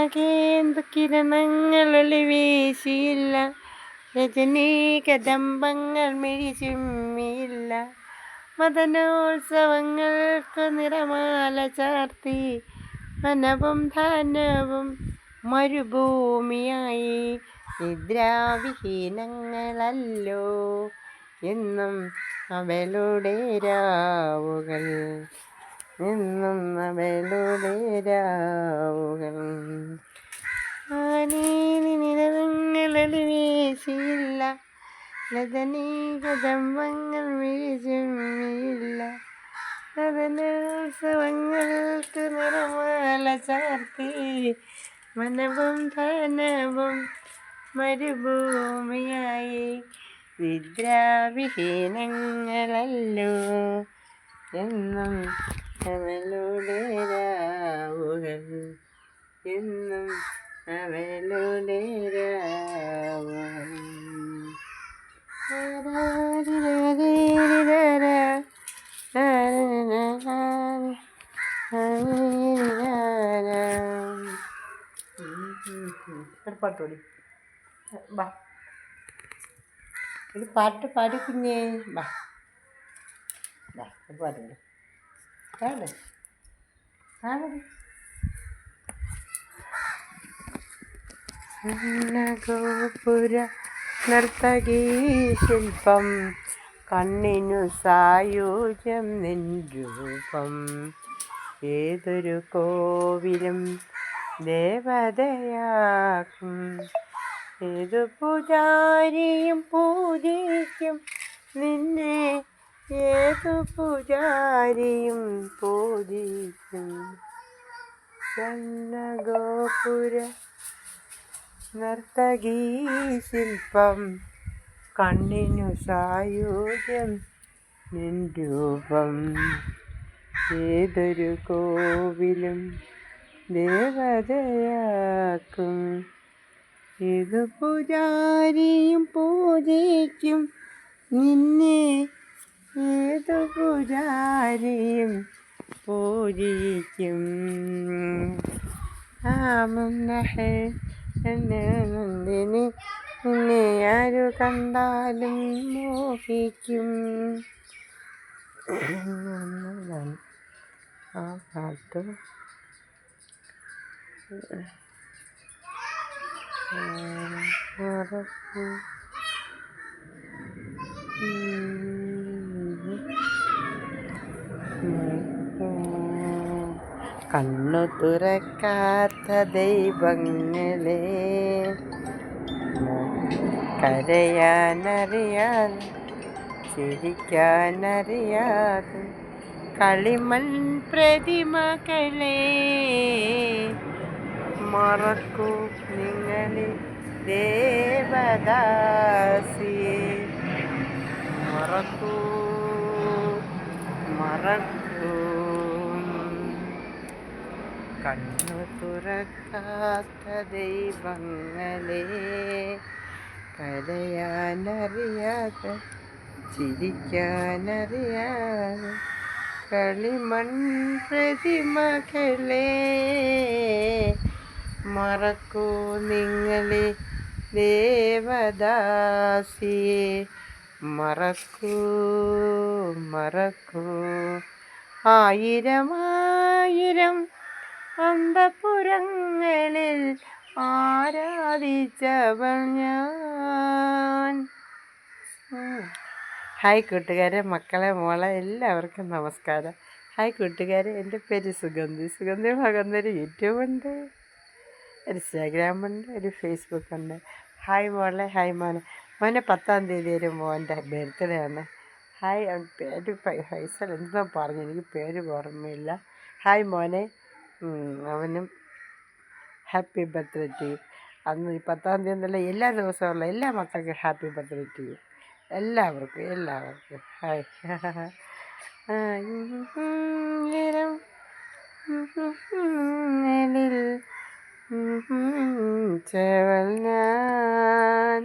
ആകേന്തു കിരണങ്ങളൊളി വീശിയില്ല, രജനീ കദംബങ്ങൾ മിഴിചുമ്മിയില്ല. മദനോത്സവങ്ങൾക്കു നിറമാല ചാർത്തി, വനവും ധാനവും മരുഭൂമിയായി. നിദ്രാവിഹീനങ്ങളല്ലോ എന്നും അവളുടെ രാവുകൾ, എന്നും അവളുടെ രാവുകൾ. നിറങ്ങളൊളി വീശിയില്ല, രജനീ കദംബങ്ങൾ മിഴിചുമ്മിയില്ല. മദനോത്സവങ്ങൾക്ക് നിറമാല ചാർത്തി, വനവും ധനവും മരുഭൂമിയായി. നിദ്രാവിഹീനങ്ങളല്ലോ എന്നും അവളുടെ രാവുകൾ, എന്നും അവളുടെ രാവുകൾ. ഒരു പാട്ട് പാടി ബാ, ഒരു പാട്ട് പാടി കുഞ്ഞേ, ബാ ബാ, ഒരു പാട്ട് പാടി പാട് പാടി. ഗോപുര നർത്തകീ ശില്പം, കണ്ണിനു സായുജ്യം നിൻ രൂപം. ഏതൊരു കോവിലും ദേവതയാക്കും, ഏതു പൂജാരിയും പൂജിക്കും നിന്നെ, ഏതു പൂജാരിയും പൂജിക്കും. ഗോപുര നർത്തകീ ശില്പം, കണ്ണിനു സായുജ്യം നിൻ രൂപം. ഏതൊരു കോവിലും ദേവതയാക്കും, ഏതു പൂജാരിയും പൂജിക്കും നിന്നെ, ഏതു പൂജാരിയും പൂജിക്കും. നന്ദിനി നിന്നെ ആരു കണ്ടാലും മോഹിക്കും. ആ പാട്ട് കണ്ണു തുറക്കാത്ത ദൈവങ്ങളെ, കരയാനറിയാതെ ചിരിക്കാനറിയാതെ കളിമൺ പ്രതിമകളെ, മറക്കൂ നിങ്ങളെ ദേവദാസിയെ, മറക്കൂ മറക്കൂ. കണ്ണു തുറക്കാത്ത ദൈവങ്ങളെ, കരയാനറിയാതെ ചിരിക്കാനറിയാതെ കളിമൺ പ്രതിമകളെ, മറക്കൂ നിങ്ങളെ ദേവദാസിയെ, മറക്കൂ മറക്കൂ. ആയിരമായിരം അന്തഃപുരങ്ങളിൽ ആരാധിച്ചവൾ ഞാൻ. ഹായ് കൂട്ടുകാരെ, മക്കളെ, മോളെ എല്ലാവർക്കും നമസ്കാരം. ഹായ് കൂട്ടുകാരെ, എൻ്റെ പേര് സുഗന്ധി. സുഗന്ധി ഭഗവന്തര് യൂട്യൂബുണ്ട്, ഇൻസ്റ്റാഗ്രാമുണ്ട്, ഒരു ഫേസ്ബുക്കുണ്ട്. ഹായ് മോളെ, ഹായ് മോനെ. മോനെ 10-ാം തീയതി ഒരു മോൻ്റെ ബർത്ത്ഡേ ആണ്. ഹായ്, പേര് ഫൈസൽ എന്തോ പറഞ്ഞു, എനിക്ക് പേര് ഓർമ്മയില്ല. ഹായ് മോനെ, അവനും ഹാപ്പി ബർത്ത്ഡേ ടു യു. അന്ന് 10-ാം തീയതി എന്നല്ല, എല്ലാ ദിവസമുള്ള എല്ലാ മക്കൾക്കും ഹാപ്പി ബർത്ത്ഡേ ടു യു. എല്ലാവർക്കും ഹായ്. ചേവൽ ഞാൻ